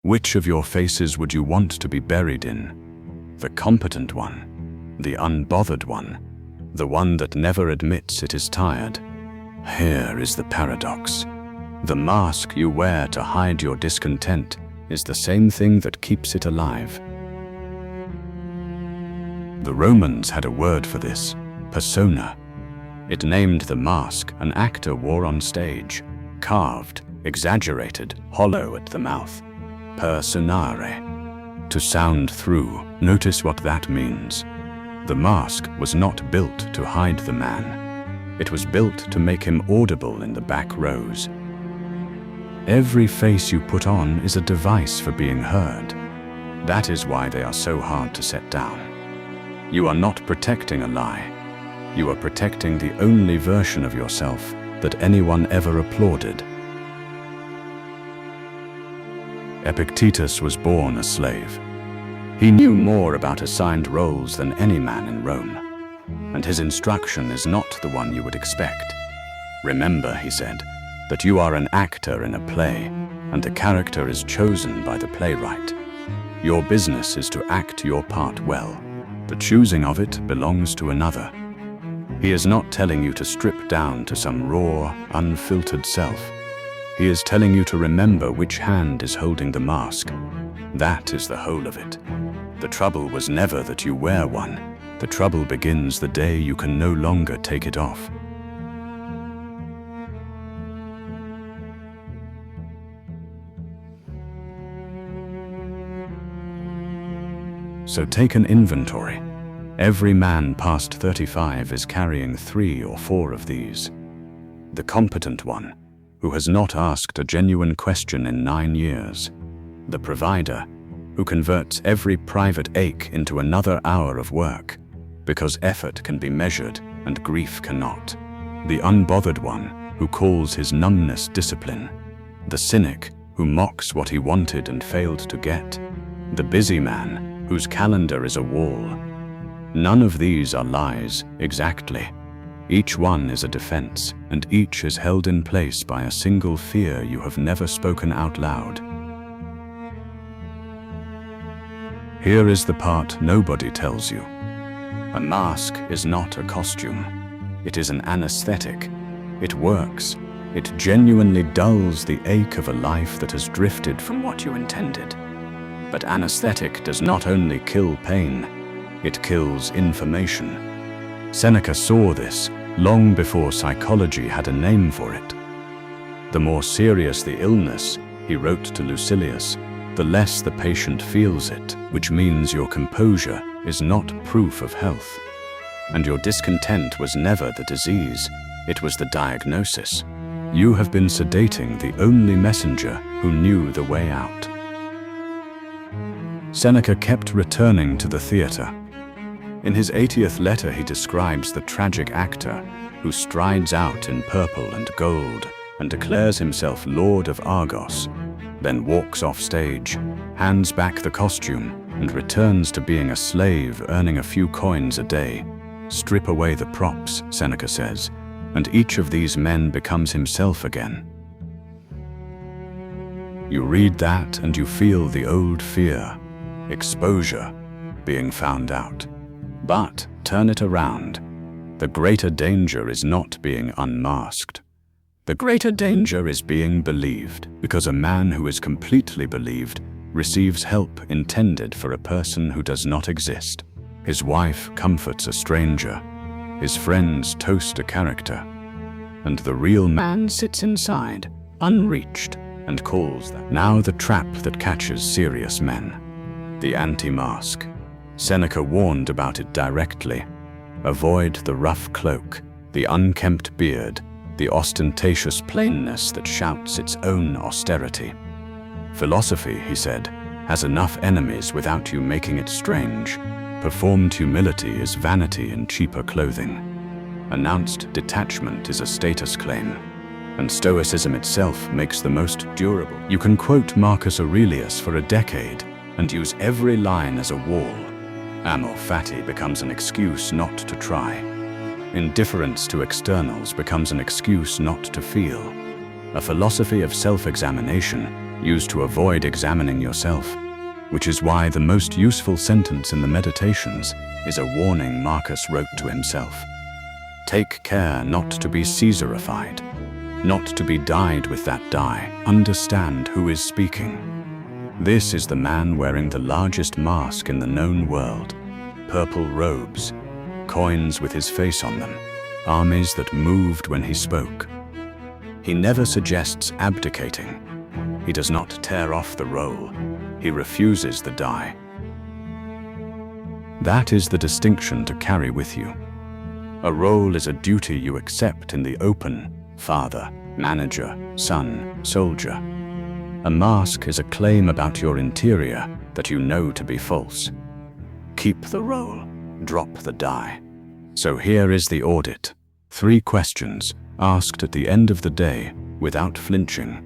Which of your faces would you want to be buried in? The competent one, the unbothered one, the one that never admits it is tired. Here is the paradox. The mask you wear to hide your discontent is the same thing that keeps it alive. The Romans had a word for this, persona. It named the mask an actor wore on stage, carved, exaggerated, hollow at the mouth. Personare. To sound through. Notice what that means. The mask was not built to hide the man. It was built to make him audible in the back rows. Every face you put on is a device for being heard. That is why they are so hard to set down. You are not protecting a lie. You are protecting the only version of yourself that anyone ever applauded. Epictetus was born a slave. He knew more about assigned roles than any man in Rome, and his instruction is not the one you would expect. Remember, he said, that you are an actor in a play, and the character is chosen by the playwright. Your business is to act your part well. The choosing of it belongs to another. He is not telling you to strip down to some raw, unfiltered self. He is telling you to remember which hand is holding the mask. That is the whole of it. The trouble was never that you wear one. The trouble begins the day you can no longer take it off. So take an inventory. Every man past 35 is carrying 3 or 4 of these. The competent one, who has not asked a genuine question in 9 years. The provider, who converts every private ache into another hour of work, because effort can be measured and grief cannot. The unbothered one, who calls his numbness discipline. The cynic, who mocks what he wanted and failed to get. The busy man, whose calendar is a wall. None of these are lies, exactly. Each one is a defense, and each is held in place by a single fear you have never spoken out loud. Here is the part nobody tells you. A mask is not a costume. It is an anesthetic. It works. It genuinely dulls the ache of a life that has drifted from what you intended. But anesthetic does not only kill pain, it kills information. Seneca saw this long before psychology had a name for it. The more serious the illness, he wrote to Lucilius, the less the patient feels it, which means your composure is not proof of health. And your discontent was never the disease, it was the diagnosis. You have been sedating the only messenger who knew the way out. Seneca kept returning to the theater. In his 80th letter, he describes the tragic actor who strides out in purple and gold and declares himself Lord of Argos, then walks off stage, hands back the costume, and returns to being a slave earning a few coins a day. Strip away the props, Seneca says, and each of these men becomes himself again. You read that and you feel the old fear, exposure, being found out. But turn it around. The greater danger is not being unmasked. The greater danger is being believed, because a man who is completely believed receives help intended for a person who does not exist. His wife comforts a stranger. His friends toast a character. And the real man sits inside, unreached, and calls that now the trap that catches serious men. The anti-mask. Seneca warned about it directly. Avoid the rough cloak, the unkempt beard, the ostentatious plainness that shouts its own austerity. Philosophy, he said, has enough enemies without you making it strange. Performed humility is vanity in cheaper clothing. Announced detachment is a status claim. And Stoicism itself makes the most durable. You can quote Marcus Aurelius for a decade and use every line as a wall. Amor fati becomes an excuse not to try. Indifference to externals becomes an excuse not to feel. A philosophy of self-examination, used to avoid examining yourself, which is why the most useful sentence in the Meditations is a warning Marcus wrote to himself. Take care not to be Caesarified, not to be dyed with that dye. Understand who is speaking. This is the man wearing the largest mask in the known world, purple robes, coins with his face on them, armies that moved when he spoke. He never suggests abdicating. He does not tear off the roll. He refuses the die. That is the distinction to carry with you. A role is a duty you accept in the open: father, manager, son, soldier. A mask is a claim about your interior that you know to be false. Keep the role, drop the die. So here is the audit. 3 questions asked at the end of the day without flinching.